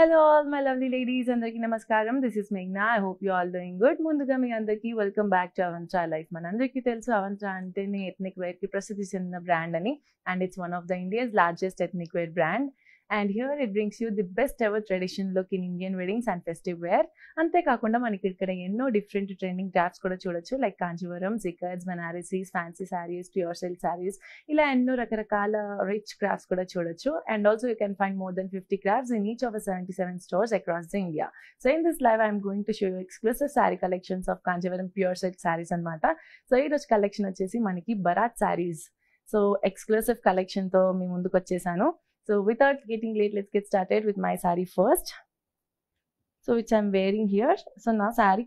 Hello all my lovely ladies, andarki namaskaram. This is Meghna. I hope you all doing good. Munduga మీ అందరికీ welcome back to అవంత్రా life. మనందరికీ తెలుసు అవంత్రా అంటేనే ethnic wear కి ప్రసిద్ధి చెందిన brand అని, and it's one of the India's largest ethnic wear brand. And here it brings you the best ever traditional look in Indian weddings and festive wear. అంతేకాకుండా మనకి ఇక్కడ ఎన్నో డిఫరెంట్ ట్రెండింగ్ టాప్స్ కూడా చూడొచ్చు, లైక్ కాంచీవరం, సికర్స్, Banarasis, fancy saris, pure silk saris, ఇలా ఎన్నో రకరకాల రిచ్ క్రాఫ్ట్స్ కూడా చూడొచ్చు. And also you can find more than 50 crafts in each of the 77 stores across the India. So in this live I am going to show you exclusive saree collections of Kanjivaram pure silk sarees anamata. So ee roju collection vachesi manaki Bharat sarees. So exclusive collection tho mee munduku vachesanu. So without getting late, let's get started with my saree first. So which I am wearing here. So na saree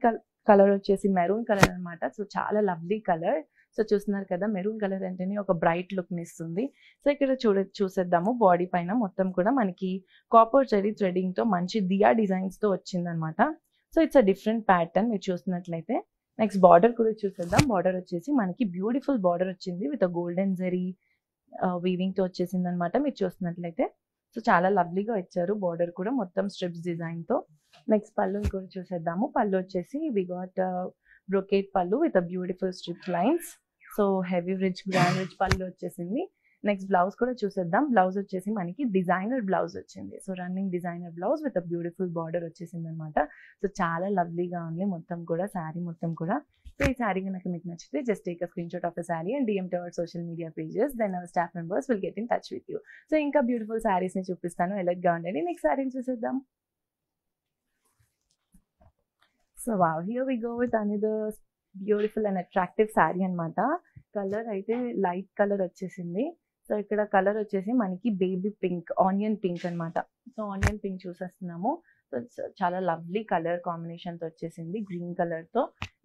color vachesi maroon color anamata. So chaala lovely color. So చూస్తున్నారు కదా, maroon colour అంటేనే ఒక bright లుక్ని ఇస్తుంది. So ఇక్కడ చూసేద్దాము, body పైన మొత్తం కూడా మనకి కాపర్ జరీ థ్రెడింగ్తో మంచి దియా డిజైన్స్తో వచ్చిందనమాట. So it's a different pattern మీరు చూస్తున్నట్లయితే. నెక్స్ట్ బార్డర్ కూడా చూసేద్దాం. బార్డర్ వచ్చేసి మనకి బ్యూటిఫుల్ బార్డర్ వచ్చింది విత్ గోల్డెన్ జరీ వీవింగ్తో వచ్చేసింది అనమాట మీరు చూస్తున్నట్లయితే. సో చాలా లవ్లీగా ఇచ్చారు బార్డర్ కూడా మొత్తం స్ట్రిప్స్ డిజైన్తో. నెక్స్ట్ పళ్ళు కూడా చూసేద్దాము. పళ్ళు వచ్చేసి వి గాట్ బ్రొకేట్ పళ్ళు with beautiful strip lines. So heavy rich grand rich పళ్ళు వచ్చేసింది. నెక్స్ట్ బ్లౌజ్ కూడా చూసేద్దాం. బ్లౌజ్ వచ్చేసి మనకి డిజైనర్ బ్లౌజ్ వచ్చింది. So running designer blouse with beautiful border వచ్చేసింది అనమాట. సో చాలా లవ్లీగా ఉంది మొత్తం కూడా, శారీ మొత్తం కూడా. సో ఈ శారీ కనుక మీకు నచ్చితే just take a screen shot of the sari and DM to our social media pages. Then our staff members will get in touch with you. So ఇంకా బ్యూటిఫుల్ శారీస్ ని చూపిస్తాను, ఎలగ్గా ఉండండి. నెక్స్ట్ శారీని చూసేద్దాం. So wow, here we go with another beautiful and attractive sari అనమాట. Colour అయితే light colour వచ్చేసింది. సో ఇక్కడ కలర్ వచ్చేసి మనకి బేబీ పింక్, ఆనియన్ పింక్ అనమాట. సో ఆనియన్ పింక్ చూసేస్తున్నాము. సో చాలా లవ్లీ కలర్ కాంబినేషన్తో వచ్చేసింది గ్రీన్ కలర్తో.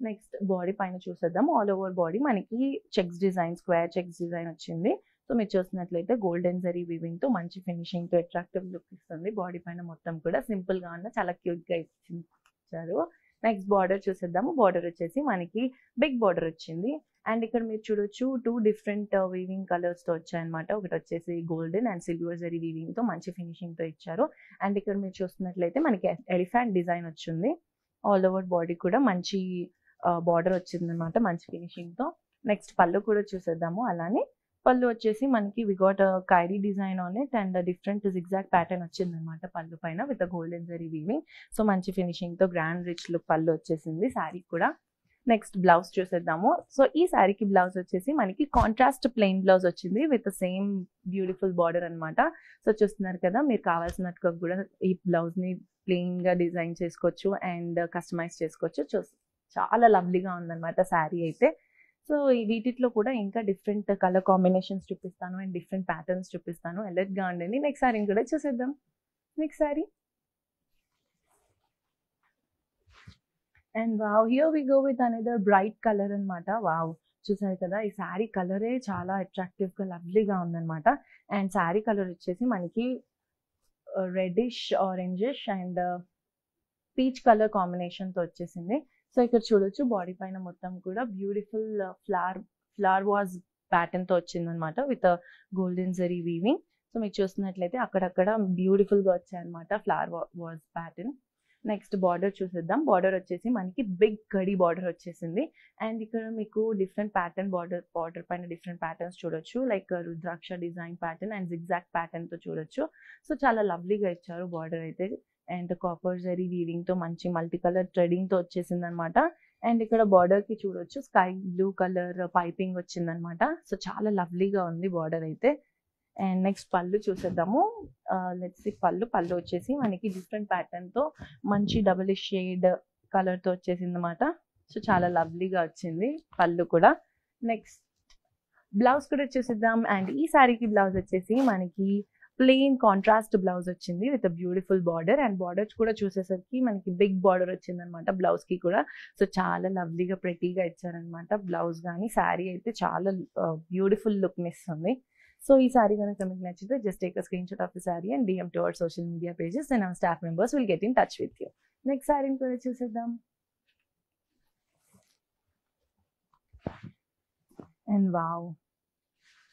నెక్స్ట్ బాడీ పైన చూసేద్దాం. ఆల్ ఓవర్ బాడీ మనకి checks design, square checks design వచ్చింది. సో మీరు చూసినట్లయితే గోల్డెన్ జరీ వీవింగ్తో మంచి ఫినిషింగ్తో అట్రాక్టివ్ లుక్ ఇస్తుంది. బాడీ పైన మొత్తం కూడా సింపుల్గా ఉన్న చాలా క్యూట్గా ఇచ్చారు. నెక్స్ట్ బార్డర్ చూసేద్దాము. బార్డర్ వచ్చేసి మనకి బిగ్ బార్డర్ వచ్చింది. అండ్ ఇక్కడ మీరు చూడొచ్చు 2 డిఫరెంట్ వీవింగ్ కలర్స్తో వచ్చాయన్నమాట. ఒకటి వచ్చేసి గోల్డెన్ అండ్ సిల్వర్ జరీ వీవింగ్తో మంచి ఫినిషింగ్తో ఇచ్చారు. అండ్ ఇక్కడ మీరు చూస్తున్నట్లయితే మనకి ఎలిఫెంట్ డిజైన్ వచ్చింది. ఆల్ ఓవర్ బాడీ కూడా మంచి బార్డర్ వచ్చింది అనమాట, మంచి ఫినిషింగ్తో. నెక్స్ట్ పళ్ళు కూడా చూసేద్దాము. అలానే పళ్ళు వచ్చేసి మనకి we got kairi design on it and different zigzag pattern వచ్చింది అనమాట పళ్ళు పైన with golden zari weaving. So మంచి ఫినిషింగ్తో గ్రాండ్ రిచ్ లుక్ పళ్ళు వచ్చేసింది శారీ కూడా. నెక్స్ట్ బ్లౌజ్ చూసేద్దాము. సో ఈ శారీకి బ్లౌజ్ వచ్చేసి మనకి కాంట్రాస్ట్ ప్లెయిన్ బ్లౌజ్ వచ్చింది విత్ సేమ్ బ్యూటిఫుల్ బార్డర్ అనమాట. సో చూస్తున్నారు కదా, మీరు కావాల్సినట్టుగా కూడా ఈ బ్లౌజ్ని ప్లెయిన్గా డిజైన్ చేసుకోవచ్చు అండ్ కస్టమైజ్ చేసుకోవచ్చు. చాలా లవ్లీగా ఉందన్నమాట శారీ అయితే. సో వీటిలో కూడా ఇంకా డిఫరెంట్ కలర్ కాంబినేషన్స్ చూపిస్తాను అండ్ డిఫరెంట్ ప్యాటర్న్స్ చూపిస్తాను, ఎలర్ట్గా ఉండండి. నెక్స్ట్ శారీని కూడా చూసేద్దాం. Next sari and wow, here we go with another bright colour అనమాట. వావ్, చూసారు కదా, ఈ శారీ కలరే చాలా అట్రాక్టివ్గా లవ్లీగా ఉందన్నమాట. అండ్ శారీ కలర్ వచ్చేసి మనకి reddish, orangish and peach colour కాంబినేషన్తో వచ్చేసింది. సో ఇక్కడ చూడొచ్చు బాడీ పైన మొత్తం కూడా బ్యూటిఫుల్ ఫ్లవర్ వాజ్ ప్యాటర్న్తో వచ్చిందనమాట with golden zari weaving. So మీరు చూస్తున్నట్లయితే అక్కడక్కడ బ్యూటిఫుల్గా వచ్చాయన్నమాట flower vase pattern. Next border చూసేద్దాం. బార్డర్ వచ్చేసి మనకి బిగ్ గడి బార్డర్ వచ్చేసింది. అండ్ ఇక్కడ మీకు డిఫరెంట్ ప్యాటర్న్ బార్డర్ పైన డిఫరెంట్ ప్యాటర్న్స్ చూడొచ్చు, like rudraksha design pattern and zigzag ప్యాటర్న్తో చూడొచ్చు. సో చాలా లవ్లీగా ఇచ్చారు బార్డర్ అయితే. అండ్ కాపర్ జరీ వీవింగ్తో మంచి మల్టీ కలర్ థ్రెడింగ్తో వచ్చేసింది అనమాట. అండ్ ఇక్కడ బార్డర్కి చూడొచ్చు స్కై బ్లూ కలర్ పైపింగ్ వచ్చిందనమాట. సో చాలా లవ్లీగా ఉంది బార్డర్ అయితే. అండ్ నెక్స్ట్ పళ్ళు చూసేద్దాము. లెట్స్ సీ పళ్ళు వచ్చేసి మనకి డిఫరెంట్ ప్యాటర్న్తో మంచి డబుల్ షేడ్ కలర్తో వచ్చేసింది అనమాట. సో చాలా లవ్లీగా వచ్చింది పళ్ళు కూడా. నెక్స్ట్ బ్లౌజ్ కూడా చూసేద్దాం. అండ్ ఈ శారీకి బ్లౌజ్ వచ్చేసి మనకి ప్లెయిన్ కాంట్రాస్ట్ బ్లౌజ్ వచ్చింది with beautiful border. And borders కూడా చూసేసరికి మనకి బిగ్ బార్డర్ వచ్చింది అనమాట బ్లౌజ్కి కూడా. సో చాలా లవ్లీగా ప్రెటీగా ఇచ్చారనమాట బ్లౌజ్. కానీ శారీ అయితే చాలా బ్యూటిఫుల్ లుక్ని ఇస్తుంది. సో ఈ శారీ కనుక మీకు నచ్చితే just take a screen shot of the sari and DM to our social media pages. Then our staff members will get in touch with you. Next శారీని కూడా చూసేద్దాం. And wow,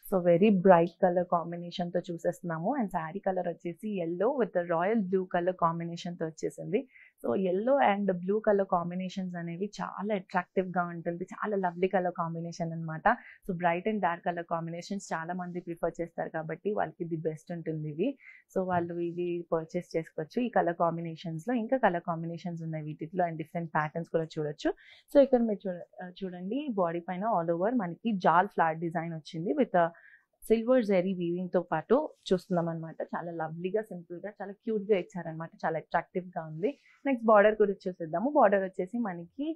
so very bright colour కాంబినేషన్తో చూసేస్తున్నాము. And sari colour వచ్చేసి yellow with royal blue colour కాంబినేషన్తో వచ్చేసింది. So yellow and blue colour combinations అనేవి చాలా అట్రాక్టివ్గా ఉంటుంది. చాలా లవ్లీ కలర్ కాంబినేషన్ అనమాట. So bright and dark colour combinations చాలా మంది ప్రిఫర్ చేస్తారు కాబట్టి వాళ్ళకి ది బెస్ట్ ఉంటుంది ఇవి. సో వాళ్ళు ఇవి పర్చేస్ చేసుకోవచ్చు ఈ కలర్ కాంబినేషన్స్లో. ఇంకా కలర్ కాంబినేషన్స్ ఉన్నాయి వీటిలో అండ్ డిఫరెంట్ ప్యాటర్న్స్ కూడా చూడొచ్చు. సో ఇక్కడ మీరు చూడండి బాడీ పైన ఆల్ ఓవర్ మనకి జాల్ ఫ్లాట్ డిజైన్ వచ్చింది విత్ సిల్వర్ జెరీ వీవింగ్తో పాటు చూస్తున్నాం అనమాట. చాలా లవ్లీగా సింపుల్గా చాలా క్యూట్గా ఇచ్చారనమాట. చాలా అట్రాక్టివ్గా ఉంది. నెక్స్ట్ బార్డర్ కూడా చూసేద్దాము. బార్డర్ వచ్చేసి మనకి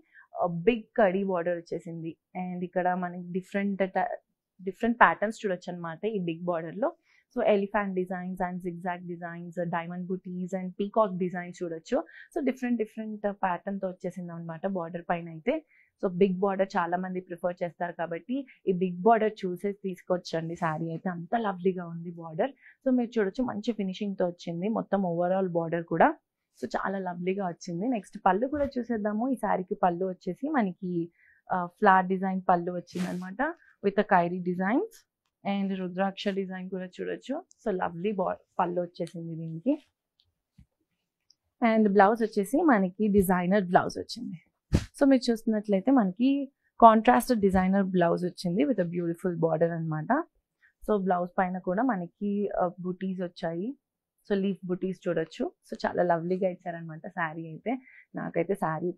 బిగ్ కడీ బార్డర్ వచ్చేసింది. అండ్ ఇక్కడ మనకి డిఫరెంట్ ప్యాటర్న్స్ చూడొచ్చు అనమాట ఈ బిగ్ బార్డర్లో. So elephant designs and zigzag designs, diamond butis and peacock designs చూడొచ్చు. సో డిఫరెంట్ ప్యాటర్న్తో వచ్చేసింది అనమాట బార్డర్ పైన అయితే. సో బిగ్ బార్డర్ చాలా మంది ప్రిఫర్ చేస్తారు కాబట్టి ఈ బిగ్ బార్డర్ చూసేసి తీసుకొచ్చండి శారీ అయితే. అంత లవ్లీగా ఉంది బార్డర్. సో మీరు చూడొచ్చు మంచి ఫినిషింగ్తో వచ్చింది మొత్తం ఓవరాల్ బార్డర్ కూడా. సో చాలా లవ్లీగా వచ్చింది. నెక్స్ట్ పళ్ళు కూడా చూసేద్దాము. ఈ శారీకి పళ్ళు వచ్చేసి మనకి ఫ్లాట్ డిజైన్ పళ్ళు వచ్చింది అనమాట with kairi designs and rudraksha design కూడా చూడొచ్చు. సో లవ్లీ పళ్ళు వచ్చేసింది దీనికి. అండ్ బ్లౌజ్ వచ్చేసి మనకి డిజైనర్ బ్లౌజ్ వచ్చింది. సో మీరు చూస్తున్నట్లయితే మనకి కాంట్రాస్ట్ డిజైనర్ బ్లౌజ్ వచ్చింది విత్ బ్యూటిఫుల్ బార్డర్ అనమాట. సో బ్లౌజ్ పైన కూడా మనకి బుటీస్ వచ్చాయి. సో లీఫ్ బుటీస్ చూడొచ్చు. సో చాలా లవ్లీగా ఇచ్చారనమాట శారీ అయితే. నాకైతే శారీ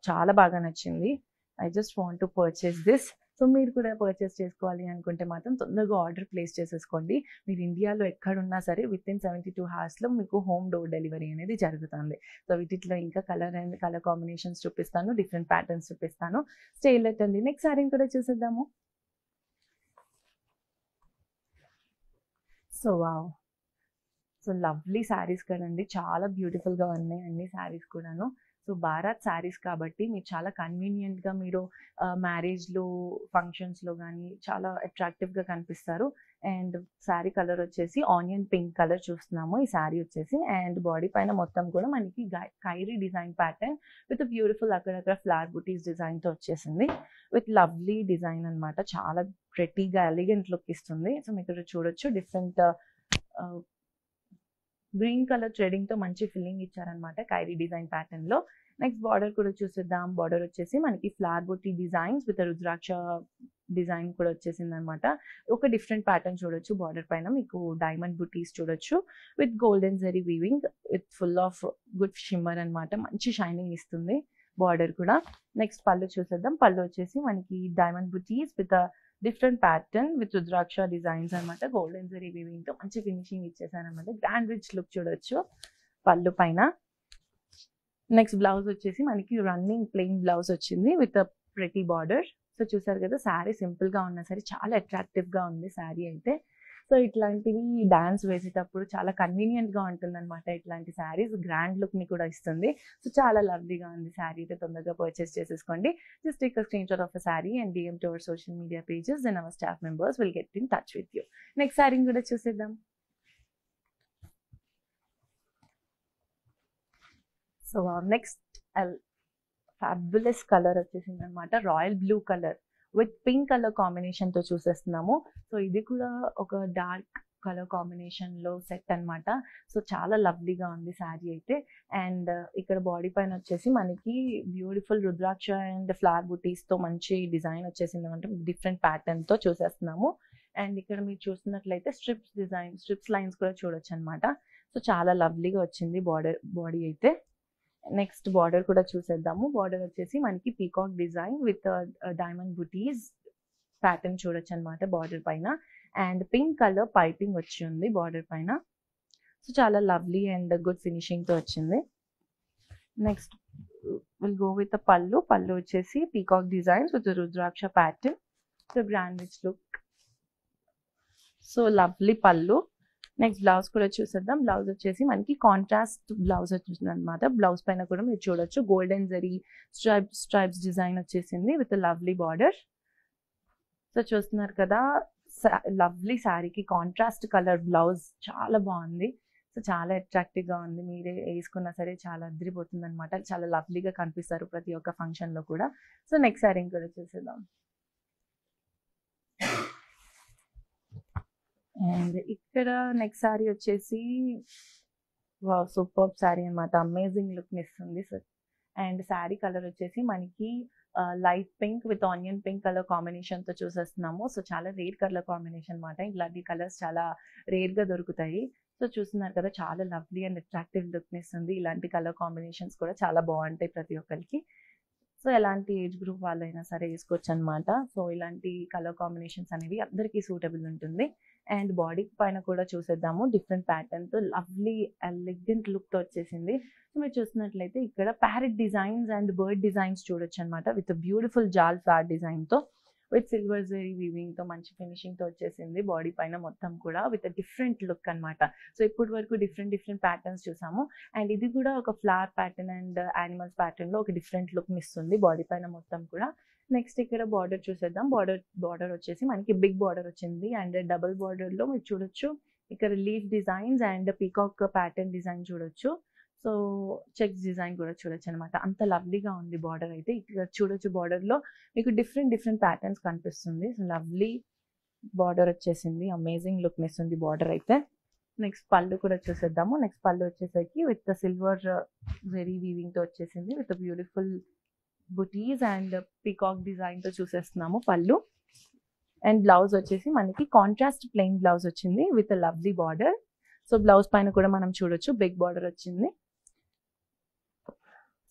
చాలా బాగా నచ్చింది. I just want to purchase this. So మీరు కూడా పర్చేస్ చేసుకోవాలి అనుకుంటే మాత్రం తొందరగా ఆర్డర్ ప్లేస్ చేసేసుకోండి. మీరు ఇండియాలో ఎక్కడున్నా సరే వితిన్ 72 hours మీకు హోమ్ డోర్ డెలివరీ అనేది జరుగుతుంది. సో వీటిలో ఇంకా కలర్ కాంబినేషన్స్ చూపిస్తాను, డిఫరెంట్ ప్యాటర్న్స్ చూపిస్తాను. స్టే లెట్ అండి. నెక్స్ట్ శారీని కూడా చూసేద్దాము. So wow, so lovely saris కదండి. చాలా బ్యూటిఫుల్గా ఉన్నాయి అన్ని శారీస్ కూడాను. సో భారత్ శారీస్ కాబట్టి మీరు చాలా కన్వీనియంట్గా మీరు మ్యారేజ్లో ఫంక్షన్స్లో కానీ చాలా అట్రాక్టివ్గా కనిపిస్తారు. అండ్ శారీ కలర్ వచ్చేసి ఆనియన్ పింక్ కలర్ చూస్తున్నాము ఈ శారీ వచ్చేసి. అండ్ బాడీ పైన మొత్తం కూడా మనకి Kyrie design pattern with beautiful అక్కడక్కడ ఫ్లవర్ బుటీస్ డిజైన్తో వచ్చేసింది విత్ లవ్లీ డిజైన్ అనమాట. చాలా ప్రెటీగా ఎలిగెంట్ లుక్ ఇస్తుంది. సో మీకు చూడొచ్చు డిఫరెంట్ గ్రీన్ కలర్ థ్రెడింగ్ తో మంచి ఫిల్లింగ్ ఇచ్చారనమాట కైరీ డిజైన్ ప్యాటర్న్ లో. నెక్స్ట్ బార్డర్ కూడా చూసేద్దాం. బార్డర్ వచ్చేసి మనకి flower buti designs with rudraksha design కూడా వచ్చేసింది అనమాట. ఒక డిఫరెంట్ ప్యాటర్న్ చూడొచ్చు. బార్డర్ పైన మీకు డైమండ్ బుటీస్ చూడొచ్చు with golden zari weaving with full of good shimmer అనమాట. మంచి షైనింగ్ ఇస్తుంది బార్డర్ కూడా. నెక్స్ట్ పళ్ళు చూసేద్దాం. పళ్ళు వచ్చేసి మనకి diamond buttis with different pattern with rudraksha designs అనమాట. గోల్డెన్ జరీ వీవింగ్ తో మంచి ఫినిషింగ్ ఇచ్చేసారనమాట. గ్రాండ్ రిచ్ లుక్ చూడొచ్చు పళ్ళు పైన. నెక్స్ట్ బ్లౌజ్ వచ్చేసి మనకి రన్నింగ్ ప్లెయిన్ బ్లౌజ్ వచ్చింది విత్ ప్రెటీ బార్డర్. సో చూసారు కదా శారీ సింపుల్ గా ఉన్నా సరే చాలా అట్రాక్టివ్ గా ఉంది శారీ అయితే. సో ఇట్లాంటివి డాన్స్ వేసేటప్పుడు చాలా కన్వీనియంట్ గా ఉంటుంది అనమాట. ఇట్లాంటి శారీస్ గ్రాండ్ లుక్ ని కూడా ఇస్తుంది. సో చాలా లవ్లీగా ఉంది శారీ అయితే. తొందరగా పర్చేస్ చేసేసుకోండి. Just take a screen shot of a sari and DM to our social media pages, then our staff members will get in touch with you. Next శారీని కూడా చూసేద్దాం. సో నెక్స్ట్ ఫ్యాబులస్ కలర్ వచ్చేసింది అనమాట. Royal blue colour with pink colour combination తో చూసేస్తున్నాము. So ఇది కూడా ఒక dark colour combination లో సెట్ అనమాట. సో చాలా లవ్లీగా ఉంది శారీ అయితే. అండ్ ఇక్కడ బాడీ పైన వచ్చేసి మనకి బ్యూటిఫుల్ రుద్రాక్ష అండ్ ఫ్లవర్ బుటీస్ తో మంచి డిజైన్ వచ్చేసింది అనమాట. డిఫరెంట్ ప్యాటర్న్ తో చూసేస్తున్నాము. అండ్ ఇక్కడ మీరు చూస్తున్నట్లయితే స్ట్రిప్స్ లైన్స్ కూడా చూడొచ్చు అనమాట. సో చాలా లవ్లీగా వచ్చింది బాడీ అయితే. నెక్స్ట్ బార్డర్ కూడా చూసేద్దాము. బార్డర్ వచ్చేసి మనకి peacock design with diamond buttis pattern చూడొచ్చు అనమాట బార్డర్ పైన. అండ్ పింక్ కలర్ పైపింగ్ వచ్చి ఉంది బార్డర్ పైన. సో చాలా లవ్లీ అండ్ గుడ్ ఫినిషింగ్ తో వచ్చింది. నెక్స్ట్ విల్ గో విత్ పళ్ళు. పళ్ళు వచ్చేసి peacock designs with rudraksha pattern. So grand rich look. So lovely పళ్ళు. నెక్స్ట్ బ్లౌజ్ కూడా చూసేద్దాం. బ్లౌజ్ వచ్చేసి మనకి కాంట్రాస్ట్ బ్లౌజ్ వచ్చింది అనమాట. బ్లౌజ్ పైన కూడా మీరు చూడొచ్చు గోల్డెన్ జరీ స్ట్రైప్స్ డిజైన్ వచ్చేసింది విత్ లవ్లీ బార్డర్. సో చూస్తున్నారు కదా లవ్లీ శారీకి కాంట్రాస్ట్ కలర్ బ్లౌజ్ చాలా బాగుంది. సో చాలా అట్రాక్టివ్ గా ఉంది. మీరే వేసుకున్నా సరే చాలా అదిరిపోతుంది అనమాట. చాలా లవ్లీగా కనిపిస్తారు ప్రతి ఒక్క ఫంక్షన్ లో కూడా. సో నెక్స్ట్ శారీని కూడా చూసేద్దాం. అండ్ ఇక్కడ నెక్స్ట్ శారీ వచ్చేసి సూపర్ శారీ అనమాట, అమేజింగ్ లుక్ని ఇస్తుంది. సో అండ్ శారీ కలర్ వచ్చేసి మనకి light pink with onion pink colour కాంబినేషన్తో చూసేస్తున్నాము. సో చాలా రేర్ కలర్ కాంబినేషన్ అనమాట, ఇలాంటి కలర్స్ చాలా రేర్గా దొరుకుతాయి. సో చూస్తున్నారు కదా, చాలా లవ్లీ అండ్ అట్రాక్టివ్ లుక్ని ఇస్తుంది. ఇలాంటి కలర్ కాంబినేషన్స్ కూడా చాలా బాగుంటాయి ప్రతి ఒక్కరికి. సో ఎలాంటి ఏజ్ గ్రూప్ వాళ్ళైనా సరే వేసుకోవచ్చు అనమాట. సో ఇలాంటి కలర్ కాంబినేషన్స్ అనేవి అందరికీ సూటబుల్ ఉంటుంది. అండ్ బాడీ పైన కూడా చూసేద్దాము, డిఫరెంట్ ప్యాటర్న్తో లవ్లీ ఎలిగెంట్ లుక్తో వచ్చేసింది. సో మీరు చూసినట్లయితే ఇక్కడ parrot designs and bird designs చూడొచ్చు అనమాట, విత్ బ్యూటిఫుల్ జాల్ ఫ్లవర్ డిజైన్తో విత్ సిల్వర్ జరీ వీవింగ్తో మంచి ఫినిషింగ్తో వచ్చేసింది. బాడీ పైన మొత్తం కూడా విత్ డిఫరెంట్ లుక్ అనమాట. సో ఇప్పటి వరకు డిఫరెంట్ ప్యాటర్న్స్ చూసాము, అండ్ ఇది కూడా ఒక ఫ్లవర్ ప్యాటర్న్ అండ్ యానిమల్స్ ప్యాటర్న్లో ఒక డిఫరెంట్ లుక్ని ఇస్తుంది బాడీ పైన మొత్తం కూడా. నెక్స్ట్ ఇక్కడ బార్డర్ చూసేద్దాం. బార్డర్ వచ్చేసి మనకి బిగ్ బార్డర్ వచ్చింది, అండ్ డబుల్ బార్డర్లో మీరు చూడొచ్చు ఇక్కడ leaf designs and peacock pattern design చూడొచ్చు. సో చెక్స్ డిజైన్ కూడా చూడొచ్చు అనమాట, అంత లవ్లీగా ఉంది బార్డర్ అయితే. ఇక్కడ చూడొచ్చు బార్డర్లో మీకు డిఫరెంట్ ప్యాటర్న్స్ కనిపిస్తుంది. సో లవ్లీ బార్డర్ వచ్చేసింది, అమేజింగ్ లుక్ని ఇస్తుంది బార్డర్ అయితే. నెక్స్ట్ పళ్ళు కూడా చూసేద్దాము. నెక్స్ట్ పళ్ళు వచ్చేసరికి విత్ సిల్వర్ జరీ వీవింగ్తో వచ్చేసింది, with beautiful buttis and peacock డిజైన్తో చూసేస్తున్నాము పళ్ళు. అండ్ బ్లౌజ్ వచ్చేసి మనకి కాంట్రాస్ట్ ప్లెయిన్ బ్లౌజ్ వచ్చింది with lovely border. So blouse పైన కూడా మనం చూడొచ్చు బిగ్ బార్డర్ వచ్చింది.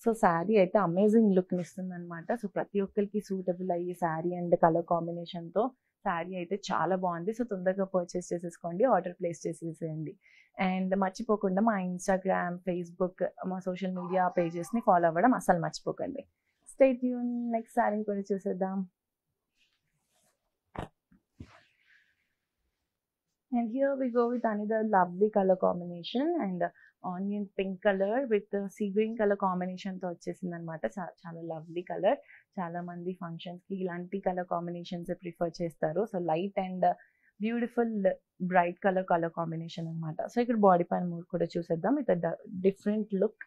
సో శారీ అయితే అమేజింగ్ లుక్ని ఇస్తుంది అనమాట. సో ప్రతి ఒక్కరికి సూటబుల్ అయ్యే శారీ అండ్ కలర్ కాంబినేషన్తో శారీ అయితే చాలా బాగుంది. సో తొందరగా పర్చేస్ చేసేసుకోండి, ఆర్డర్ ప్లేస్ చేసేసేయండి. అండ్ మర్చిపోకుండా మా ఇన్స్టాగ్రామ్, ఫేస్బుక్, మా సోషల్ మీడియా పేజెస్ని ఫాలో అవ్వడం అసలు మర్చిపోకండి. Stay tune. నెక్స్ట్ శారీ కూడా చూసేద్దాం. And here we go with another lovely color combination and onion pink color with sea green color combination తో వచ్చేసింది అనమాట. చాలా లవ్లీ కలర్. చాలా మంది ఫంక్షన్స్ కి ఇలాంటి కలర్ కాంబినేషన్స్ ప్రిఫర్ చేస్తారు. So light and beautiful bright colour combination అనమాట. సో ఇక్కడ బాడీ పైన కూడా చూసేద్దాం. ఇక్కడ different look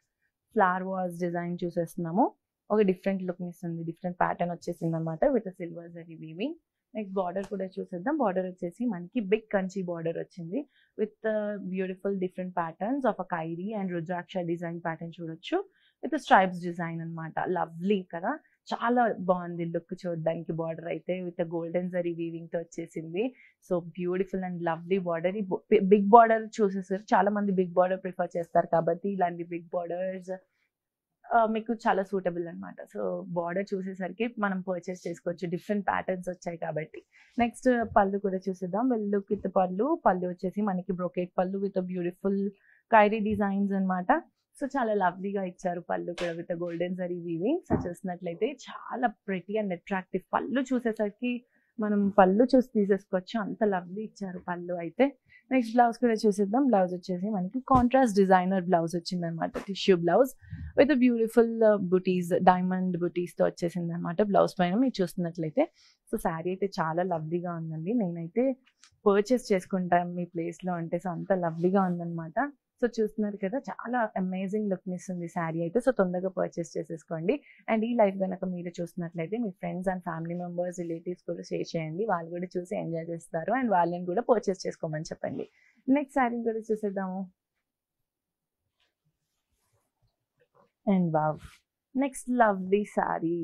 flower vase design చూసేస్తున్నాము, ఒక డిఫరెంట్ లుక్ ఇస్తుంది, డిఫరెంట్ ప్యాటర్న్ వచ్చేసింది అనమాట with silver zari weaving. Next border కూడా చూసేద్దాం. బార్డర్ వచ్చేసి మనకి బిగ్ కంచి బార్డర్ వచ్చింది with beautiful different patterns of a kairi and rudraksha design pattern చూడొచ్చు విత్ స్ట్రైప్స్ డిజైన్ అనమాట. లవ్లీ కదా, చాలా బాగుంది లుక్ చూడడానికి. బార్డర్ అయితే విత్ గోల్డెన్ జరీ వీవింగ్ తో వచ్చేసింది. So beautiful and lovely border. Big border చూసేసారు, చాలా మంది బిగ్ బార్డర్ ప్రిఫర్ చేస్తారు కాబట్టి ఇలాంటి బిగ్ బార్డర్స్ మీకు చాలా సూటబుల్ అనమాట. సో బార్డర్ చూసేసరికి మనం పర్చేస్ చేసుకోవచ్చు, డిఫరెంట్ ప్యాటర్న్స్ వచ్చాయి కాబట్టి. నెక్స్ట్ పళ్ళు కూడా చూసేద్దాం. లుక్ విత్ పళ్ళు వచ్చేసి మనకి బ్రోకేట్ పళ్ళు విత్ బ్యూటిఫుల్ ఖైరీ డిజైన్స్ అనమాట. సో చాలా లవ్లీగా ఇచ్చారు పళ్ళు కూడా with golden zari weaving. So చూసినట్లయితే చాలా ప్రిటీ అండ్ అట్రాక్టివ్. పళ్ళు చూసేసరికి మనం పళ్ళు చూసి తీసేసుకోవచ్చు, అంత లవ్లీ ఇచ్చారు పళ్ళు అయితే. నెక్స్ట్ బ్లౌజ్ కూడా చూసేద్దాం. బ్లౌజ్ వచ్చేసి మనకి కాంట్రాస్ట్ డిజైనర్ బ్లౌజ్ వచ్చింది అనమాట, tissue blouse with beautiful buttis, diamond బుటీస్తో వచ్చేసింది అనమాట బ్లౌజ్ పైన మీరు చూస్తున్నట్లయితే. సో శారీ అయితే చాలా లవ్లీగా ఉందండి, నేనైతే పర్చేస్ చేసుకుంటాను మీ ప్లేస్లో అంటే. సో అంత లవ్లీగా ఉందన్నమాట. సో చూస్తున్నారు కదా, చాలా అమేజింగ్ లుక్ని ఇస్తుంది శారీ అయితే. సో తొందరగా పర్చేస్ చేసేసుకోండి. అండ్ ఈ లైఫ్ కనుక మీరు చూస్తున్నట్లయితే మీ friends and family members, relatives కూడా షేర్ చేయండి, వాళ్ళు కూడా చూసి ఎంజాయ్ చేస్తారు అండ్ వాళ్ళని కూడా పర్చేస్ చేసుకోమని చెప్పండి. నెక్స్ట్ శారీ కూడా చూసేద్దాము. And wow, next lovely sari,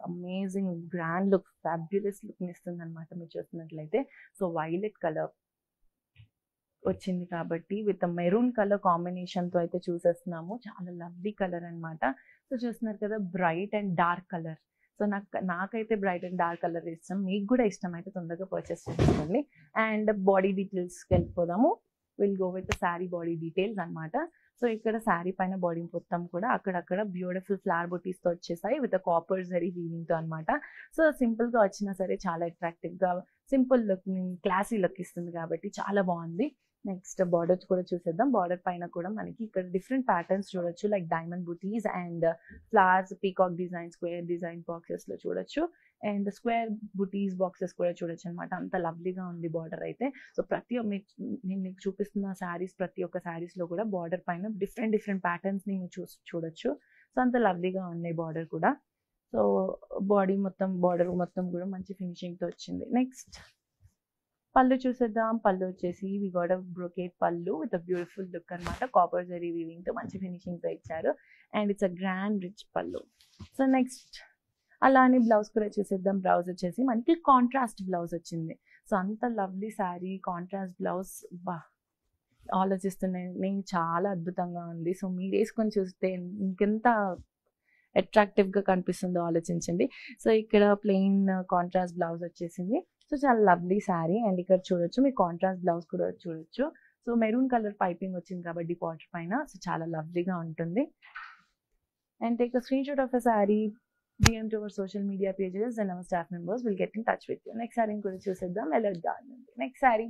amazing grand look, fabulous లుక్ని ఇస్తుంది అనమాట మీరు చూస్తున్నట్లయితే. సో వైలెట్ కలర్ వచ్చింది కాబట్టి విత్ మెరూన్ కలర్ కాంబినేషన్తో అయితే చూసేస్తున్నాము. చాలా లవ్లీ కలర్ అనమాట. సో చూస్తున్నారు కదా, bright and dark colour. So నాకైతే బ్రైట్ అండ్ డార్క్ కలర్ ఇష్టం, మీకు కూడా ఇష్టం అయితే తొందరగా పర్చేస్ చేసుకోండి. అండ్ బాడీ డీటెయిల్స్కి వెళ్ళిపోదాము. Will go with sari body details అనమాట. సో ఇక్కడ శారీ పైన బాడీ మొత్తం కూడా అక్కడక్కడ బ్యూటిఫుల్ ఫ్లవర్ బుటీస్తో వచ్చేసాయి విత్ కాపర్ జరీ వీవింగ్తో అనమాట. సో సింపుల్గా వచ్చినా సరే చాలా అట్రాక్టివ్గా సింపుల్ లుక్, క్లాసీ లుక్ ఇస్తుంది కాబట్టి చాలా బాగుంది. నెక్స్ట్ బార్డర్ కూడా చూసేద్దాం. బార్డర్ పైన కూడా మనకి ఇక్కడ డిఫరెంట్ ప్యాటర్న్స్ చూడొచ్చు, like diamond butis and flowers, peacock design, square design బాక్సెస్లో చూడొచ్చు. అండ్ స్క్వేర్ బుటీస్ బాక్సెస్ కూడా చూడొచ్చు అనమాట. అంత లవ్లీగా ఉంది బార్డర్ అయితే. సో నేను మీకు చూపిస్తున్న శారీస్ ప్రతి ఒక్క శారీస్లో కూడా బార్డర్ పైన డిఫరెంట్ ప్యాటర్న్స్ని మీరు చూడొచ్చు. సో అంత లవ్లీగా ఉన్నాయి బార్డర్ కూడా. సో బార్డర్ మొత్తం కూడా మంచి ఫినిషింగ్తో వచ్చింది. నెక్స్ట్ పళ్ళు చూసేద్దాం. పళ్ళు వచ్చేసి వి గాట్ అ బ్రొకేట్ పళ్ళు విత్ అ బ్యూటిఫుల్ లుక్ అనమాట. కాపర్ జరీ వీవింగ్ తో మంచి ఫినిషింగ్ తో ఇచ్చారు and it's a grand rich పళ్ళు. సో నెక్స్ట్ అలానే బ్లౌజ్ కూడా చూసేద్దాం. బ్లౌజ్ వచ్చేసి మనకి కాంట్రాస్ట్ బ్లౌజ్ వచ్చింది. సో అంత లవ్లీ శారీ కాంట్రాస్ట్ బ్లౌజ్ బా ఆలోచిస్తున్నాయి నేను చాలా అద్భుతంగా ఉంది. సో మీరు వేసుకొని చూస్తే ఇంకెంత అట్రాక్టివ్గా కనిపిస్తుందో ఆలోచించండి. సో ఇక్కడ ప్లెయిన్ కాంట్రాస్ట్ బ్లౌజ్ వచ్చేసింది. సో చాలా లవ్లీ శారీ అండ్ ఇక్కడ చూడొచ్చు మీరు కాంట్రాస్ట్ బ్లౌజ్ కూడా చూడొచ్చు. సో మెరూన్ కలర్ పైపింగ్ వచ్చింది కాబట్టి బార్డర్ పైన సో చాలా లవ్లీగా ఉంటుంది. And take a screen shot of a sari, DM to our social media pages and our staff members will get in touch with you. Next saree కూడా చూసేద్దాం. Alert garden next sari.